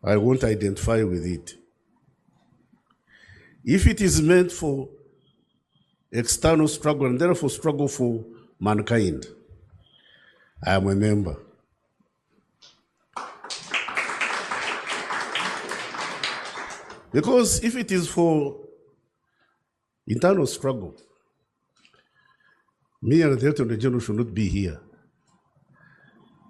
I won't identify with it. If it is meant for external struggle and therefore struggle for mankind, I am a member. Because if it is for internal struggle, me and the Director General should not be here.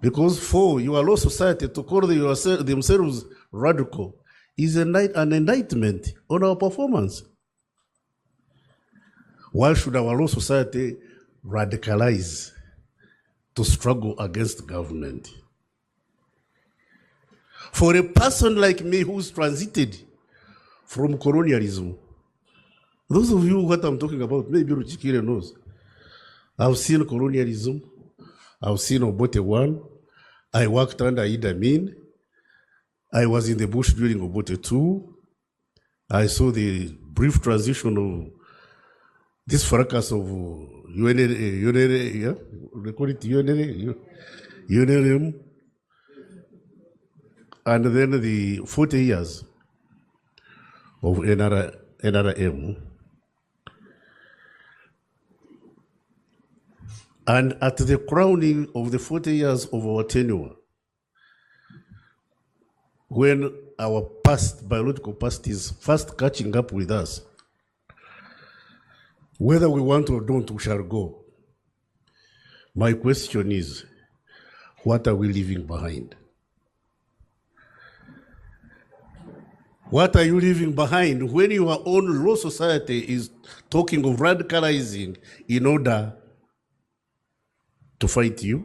Because for your law society to call themselves radical is an indictment on our performance. Why should our law society radicalize to struggle against government? For a person like me who's transited from colonialism, those of you what I'm talking about, maybe Ruchikire knows. I've seen colonialism. I've seen Obote 1. I worked under Idi Amin. I was in the bush during Obote 2. I saw the brief transition of this fracas of UNRM, they call it UNRM, and then the 40 years of NRM. And at the crowning of the 40 years of our tenure, when our past, biological past is fast catching up with us, whether we want or don't, we shall go. My question is, what are we leaving behind? What are you leaving behind when your own law society is talking of radicalizing in order to fight you,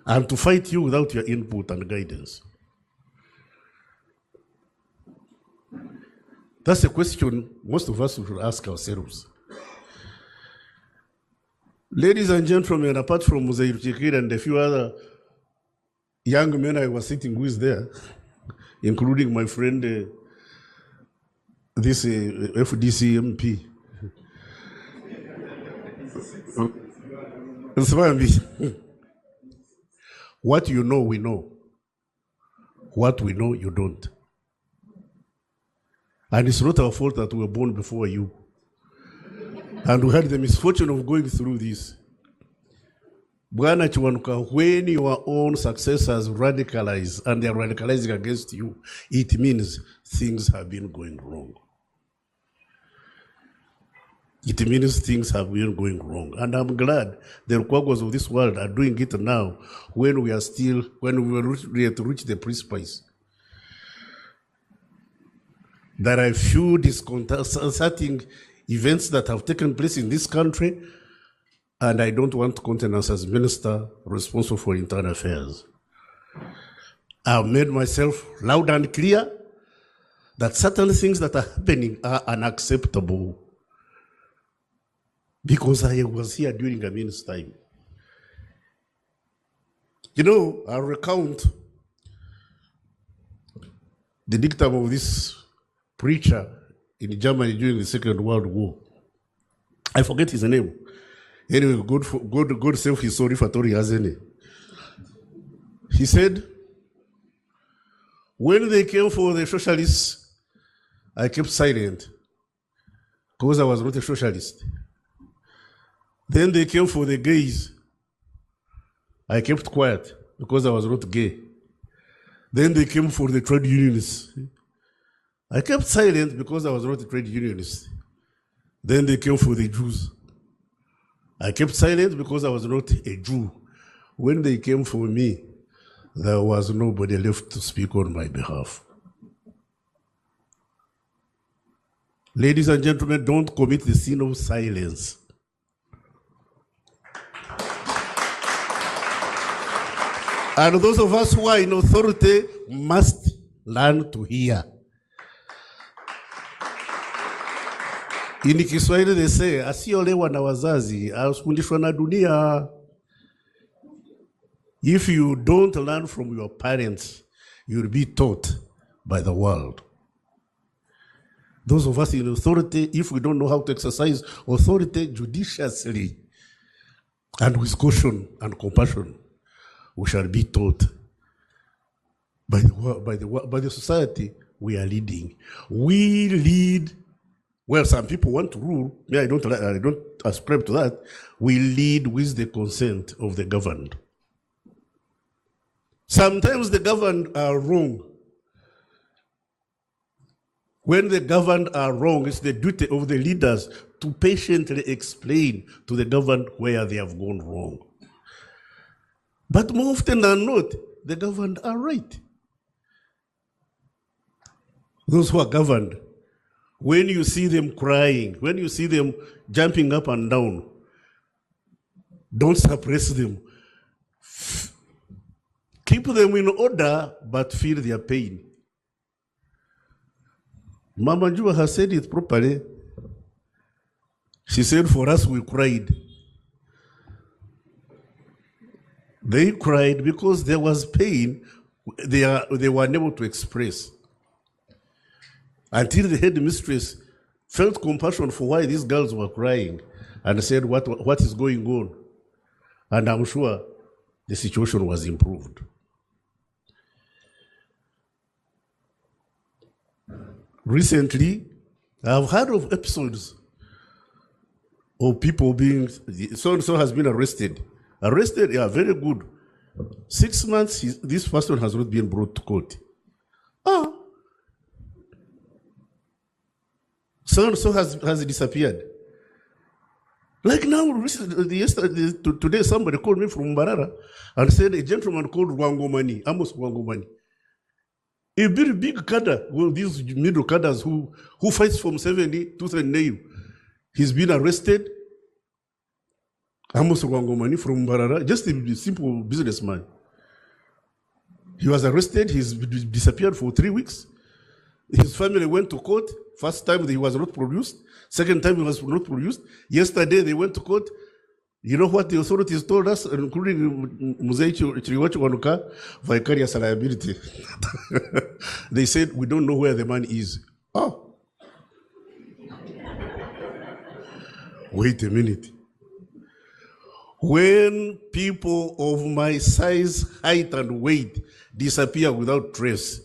and to fight you without your input and guidance? That's a question most of us should ask ourselves. Ladies and gentlemen, apart from Muzair Chikir and a few other young men I was sitting with there, including my friend, this FDC MP, what you know, we know. What we know, you don't. And it's not our fault that we were born before you. And we had the misfortune of going through this. Bwana Chiwanuka, when your own successors radicalize and they're radicalizing against you, it means things have been going wrong. It means things have been going wrong. And I'm glad the Rukwagos of this world are doing it now when we will reach the precipice. There are a few disconcerting events that have taken place in this country, and I don't want to countenance as minister responsible for internal affairs. I've made myself loud and clear that certain things that are happening are unacceptable, because I was here during Amin's time. You know, I'll recount the dictum of this preacher in Germany during the Second World War. I forget his name. Anyway, God save his soul if at all he has any. He said, when they came for the socialists, I kept silent because I was not a socialist. Then they came for the gays. I kept quiet because I was not gay. Then they came for the trade unionists. I kept silent because I was not a trade unionist. Then they came for the Jews. I kept silent because I was not a Jew. When they came for me, there was nobody left to speak on my behalf. Ladies and gentlemen, don't commit the sin of silence. And those of us who are in authority must learn to hear. In Kiswahili they say, asiolewa na wazazi, asifundishwa na dunia. If you don't learn from your parents, you'll be taught by the world. Those of us in authority, if we don't know how to exercise authority judiciously and with caution and compassion, we shall be taught by the society we are leading. We lead. Well, some people want to rule. Me, I don't ascribe to that. We lead with the consent of the governed. Sometimes the governed are wrong. When the governed are wrong, it's the duty of the leaders to patiently explain to the governed where they have gone wrong. But more often than not, the governed are right. Those who are governed, when you see them crying, when you see them jumping up and down, don't suppress them. Keep them in order, but feel their pain. Mama Jua has said it properly. She said, for us, we cried. They cried because there was pain they were unable to express. Until the headmistress felt compassion for why these girls were crying and said, what is going on? And I'm sure the situation was improved. Recently, I've heard of episodes of people being, so-and-so has been arrested. Arrested, yeah, very good. 6 months, this person has not been brought to court. So-and-so has disappeared. Like now, today somebody called me from Mbarara and said a gentleman called Wangomani, Amos Wangomani. A very big cadre, well, these middle cadres who fights from 70 tooth and nail. He's been arrested. Amos Wangomani from Mbarara, just a simple businessman. He was arrested, he's disappeared for 3 weeks. His family went to court. First time he was not produced. Second time he was not produced. Yesterday they went to court. You know what the authorities told us, including Muzei Chiriwachi Wanuka, vicarious liability. They said, we don't know where the man is. Oh. Wait a minute. When people of my size, height, and weight disappear without trace,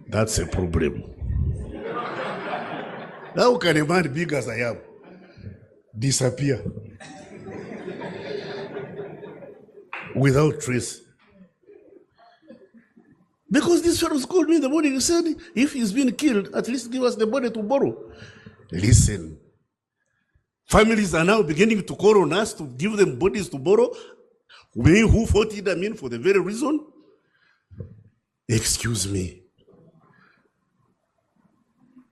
that's a problem. How can a man big as I am disappear without trace? Because these fellows called me in the morning and said, if he's been killed, at least give us the body to borrow. Listen, families are now beginning to call on us to give them bodies to borrow. We who fought Idi Amin for the very reason. Excuse me.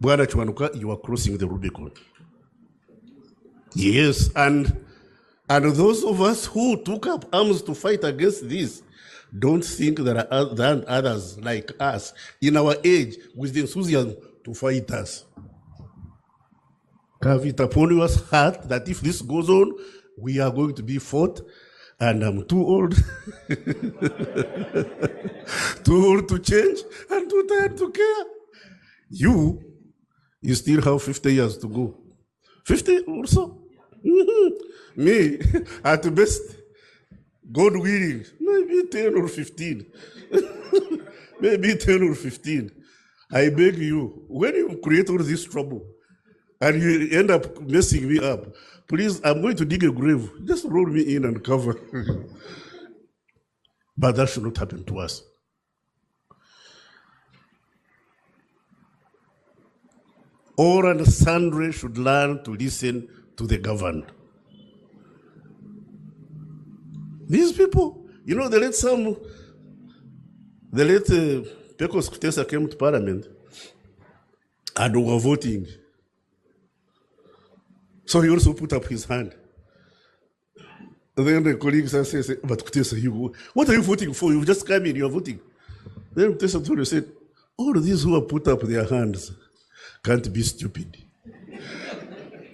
Bwana Chwanuka, you are crossing the Rubicon. Yes, and those of us who took up arms to fight against this don't think there are others like us in our age with the enthusiasm to fight us. Have it upon your heart that if this goes on, we are going to be fought, and I'm too old, too old to change and too tired to care. You still have 50 years to go. 50 or so? Mm-hmm. Me, at best, God willing, maybe 10 or 15. Maybe 10 or 15. I beg you, when you create all this trouble and you end up messing me up, please, I'm going to dig a grave. Just roll me in and cover. But that should not happen to us. All and sundry should learn to listen to the governed. These people, you know, the late Pecos Kutesa came to Parliament and were voting. So he also put up his hand. And then the colleagues said, but Kutesa, what are you voting for? You've just come in, you're voting. Then Kutesa said, all of these who have put up their hands can't be stupid.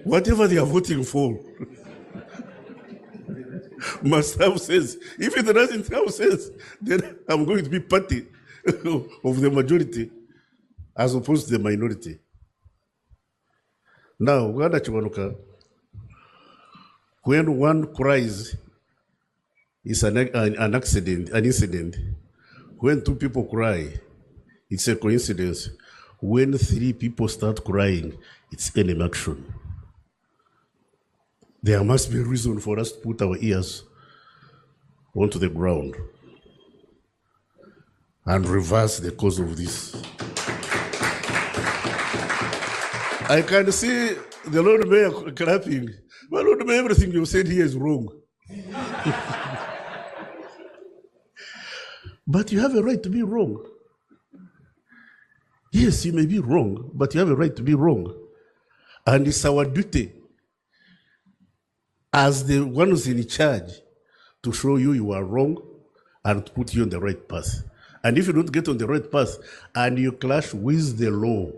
Whatever they are voting for must have sense. If it doesn't have sense, then I'm going to be party of the majority as opposed to the minority. Now, when one cries, it's an incident. When two people cry, it's a coincidence. When three people start crying, it's enemy action. There must be a reason for us to put our ears onto the ground and reverse the cause of this. I can see the Lord Mayor clapping. Well, Lord Mayor, everything you said here is wrong. But you have a right to be wrong. Yes, you may be wrong, but you have a right to be wrong. And it's our duty as the ones in charge to show you are wrong and to put you on the right path. And if you don't get on the right path and you clash with the law,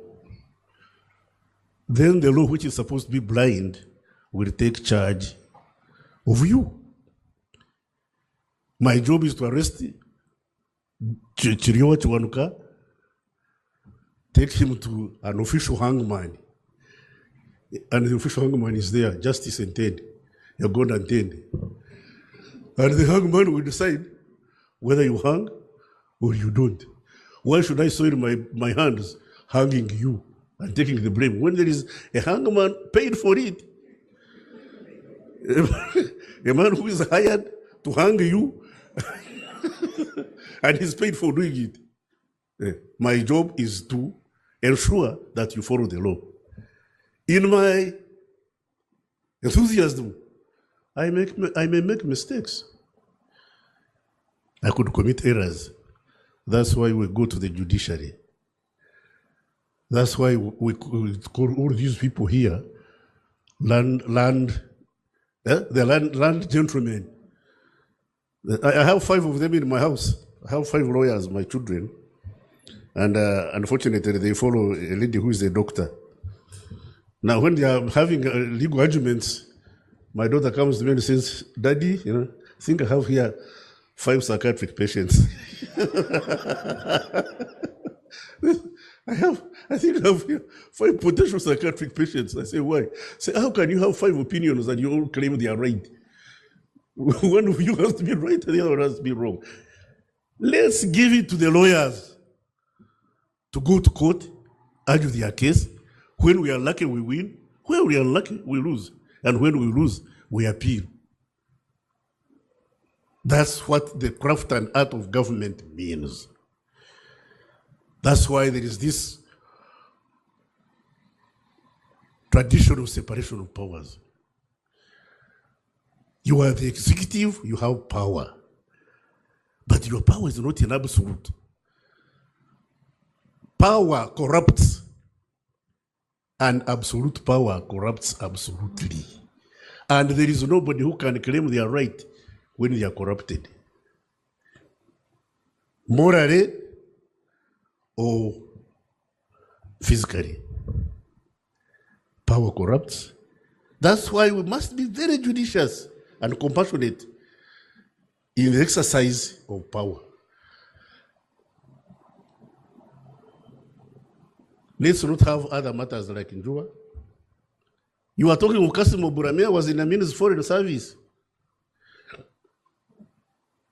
then the law, which is supposed to be blind, will take charge of you. My job is to arrest Chiriwa Chiwanuka, take him to an official hangman. And the official hangman is there, justice intended. You're going to intend. And the hangman will decide whether you hang or you don't. Why should I soil my hands hanging you and taking the blame when there is a hangman paid for it? A man who is hired to hang you and he's paid for doing it. My job is to ensure that you follow the law. In my enthusiasm, I may make mistakes. I could commit errors. That's why we go to the judiciary. That's why we call all these people here land gentlemen. I have 5 of them in my house. I have 5 lawyers, my children. And unfortunately, they follow a lady who is a doctor. Now, when they are having legal arguments, my daughter comes to me and says, Daddy, I think I have here 5 psychiatric patients. I think I have here 5 potential psychiatric patients. I say, why? Say, how can you have 5 opinions and you all claim they are right? One of you has to be right and the other has to be wrong. Let's give it to the lawyers to go to court, argue their case. When we are lucky, we win. When we are unlucky, we lose. And when we lose, we appeal. That's what the craft and art of government means. That's why there is this tradition of separation of powers. You are the executive, you have power. But your power is not an absolute. Power corrupts, and absolute power corrupts absolutely. And there is nobody who can claim they are right when they are corrupted. Morally or physically. Power corrupts. That's why we must be very judicious and compassionate in the exercise of power. Let's not have other matters like in Juba. You are talking of Kasimo Buramea was in the Ministry of Foreign Service.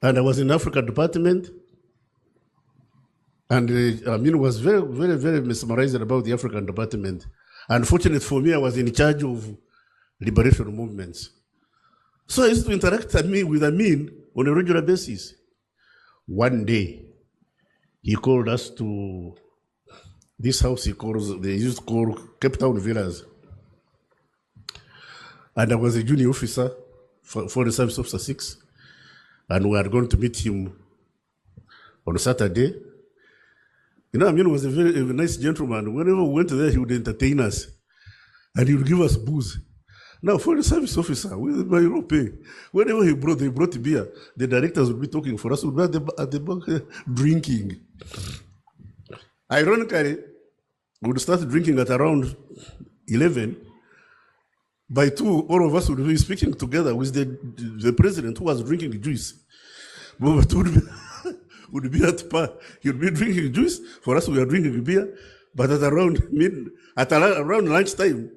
And I was in Africa Department. And was very, very, very mesmerized about the African Department. Unfortunately for me, I was in charge of liberation movements. So I used to interact with Amin on a regular basis. One day, he called us to this house they used to call Cape Town Villas. And I was a junior officer for the Service Officer 6. And we are going to meet him on Saturday. Amin was a very nice gentleman. Whenever we went there, he would entertain us. And he would give us booze. Now, for the service officer, with my pay, whenever they brought beer, the directors would be talking for us, we would be at the back drinking. Ironically, we would start drinking at around 11. By 2, all of us would be speaking together with the president who was drinking juice. But would be at par. He would be drinking juice. For us, we are drinking beer. But at around lunchtime,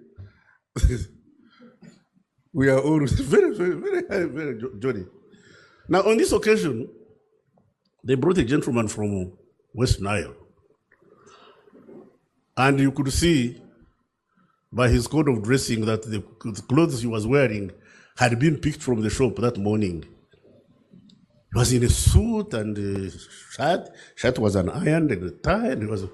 we are all very, very, very, very jolly. Now, on this occasion, They brought a gentleman from West Nile. And you could see by his code of dressing that the clothes he was wearing had been picked from the shop that morning. He was in a suit and a shirt. Shirt was an iron and a tie. And he was.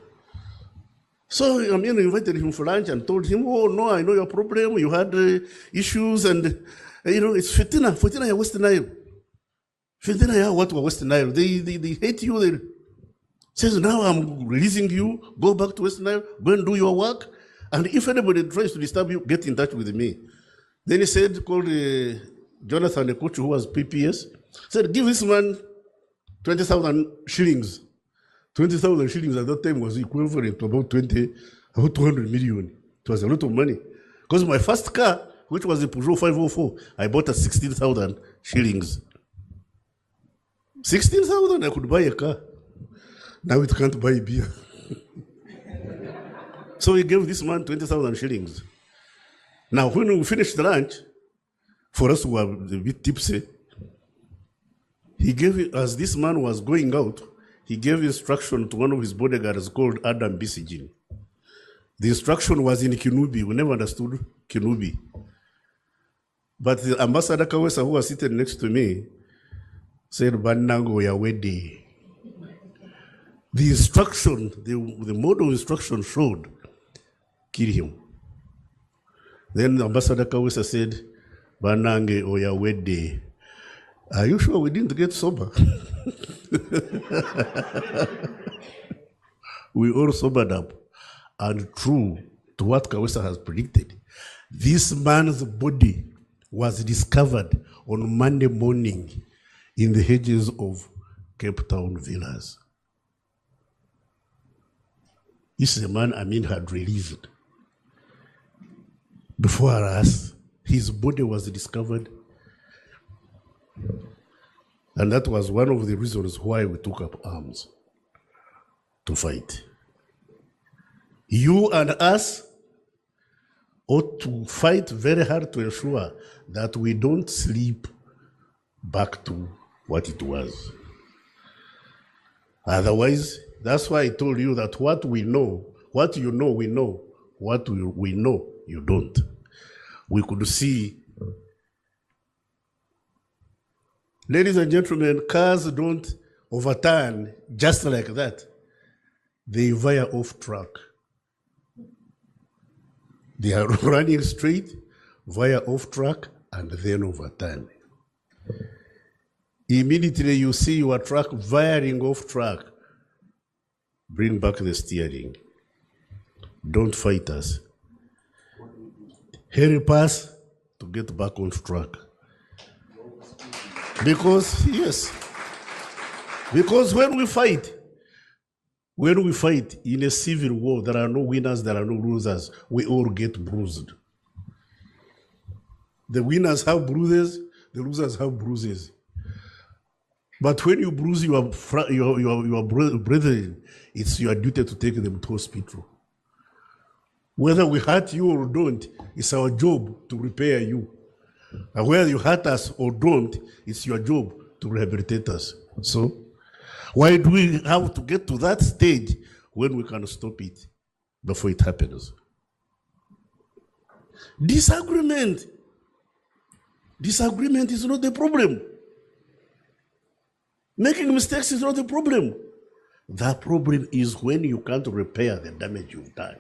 So I invited him for lunch and told him, "Oh no, I know your problem. You had issues, and it's fitina, West Nile. Fitina, what West Nile? They hate you. They says now I'm releasing you. Go back to West Nile. Go and do your work. And if anybody tries to disturb you, get in touch with me." Then he said, called Jonathan, a coach who was PPS, said, "Give this man 20,000 shillings. 20,000 shillings at that time was equivalent to about 200 million. It was a lot of money. Because my first car, which was a Peugeot 504, I bought at 16,000 shillings. 16,000, I could buy a car. Now it can't buy beer." So he gave this man 20,000 shillings. Now, when we finished lunch, for us who were a bit tipsy, he gave it, as this man was going out, he gave instruction to one of his bodyguards called Adam Bisijin. The instruction was in Kinubi. We never understood Kinubi. But the Ambassador Kawesa, who was sitting next to me, said, "Banango ya wedi." The instruction, the model instruction showed, kill him. Then Ambassador Kawesa said, "Banange oya wedi." Are you sure we didn't get sober? We all sobered up. And true to what Kawesa has predicted, this man's body was discovered on Monday morning in the hedges of Cape Town villas. This is a man Amin had released. Before us, his body was discovered. And that was one of the reasons why we took up arms to fight. You and us ought to fight very hard to ensure that we don't slip back to what it was. Otherwise, that's why I told you that what we know, what you know, we know, what we know, you don't. We could see. Ladies and gentlemen, cars don't overturn just like that. They veer off track. They are running straight, veer off track, and then overturn. Immediately you see your truck veering off track. Bring back the steering. Don't fight us. Help us to get back on track. Because when we fight in a civil war, there are no winners, there are no losers. We all get bruised. The winners have bruises, the losers have bruises. But when you bruise your brethren, it's your duty to take them to hospital. Whether we hurt you or don't, it's our job to repair you. And whether you hurt us or don't, it's your job to rehabilitate us. So, why do we have to get to that stage when we can stop it before it happens? Disagreement is not the problem. Making mistakes is not the problem. The problem is when you can't repair the damage you've done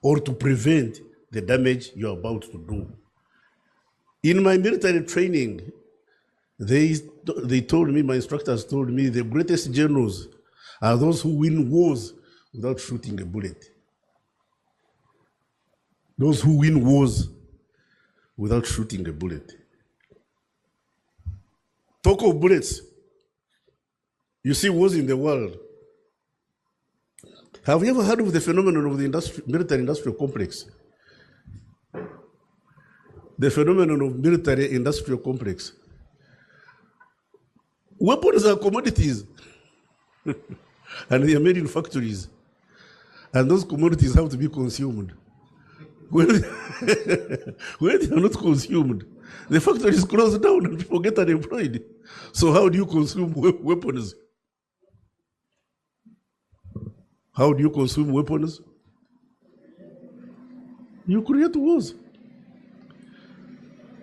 or to prevent the damage you're about to do. In my military training, they told me, my instructors told me, the greatest generals are those who win wars without shooting a bullet. Those who win wars without shooting a bullet. Talk of bullets. You see wars in the world. Have you ever heard of the phenomenon of the military-industrial complex? The phenomenon of military-industrial complex. Weapons are commodities. And they are made in factories. And those commodities have to be consumed. When they are not consumed, The factories close down and people get unemployed. So how do you consume weapons? How do you consume weapons? You create wars.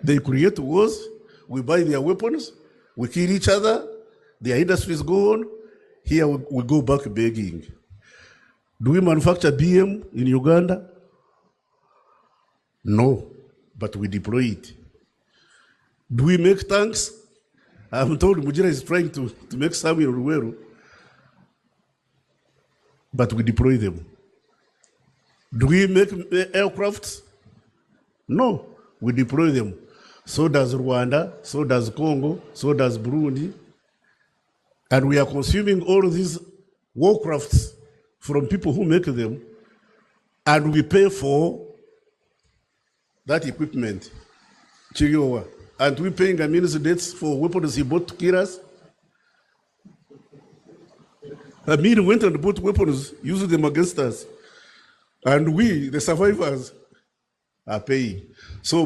They create wars, we buy their weapons, we kill each other, their industries go on, here we go back begging. Do we manufacture BM in Uganda? No, but we deploy it. Do we make tanks? I'm told Mujira is trying to make some in Ruweru, but we deploy them. Do we make aircrafts? No, we deploy them. So does Rwanda, so does Congo, so does Burundi. And we are consuming all these warcrafts from people who make them, and we pay for that equipment. Chiriowa. And we're paying Amin's debts for weapons he bought to kill us. Amin went and bought weapons, used them against us. And we, the survivors, are paying. So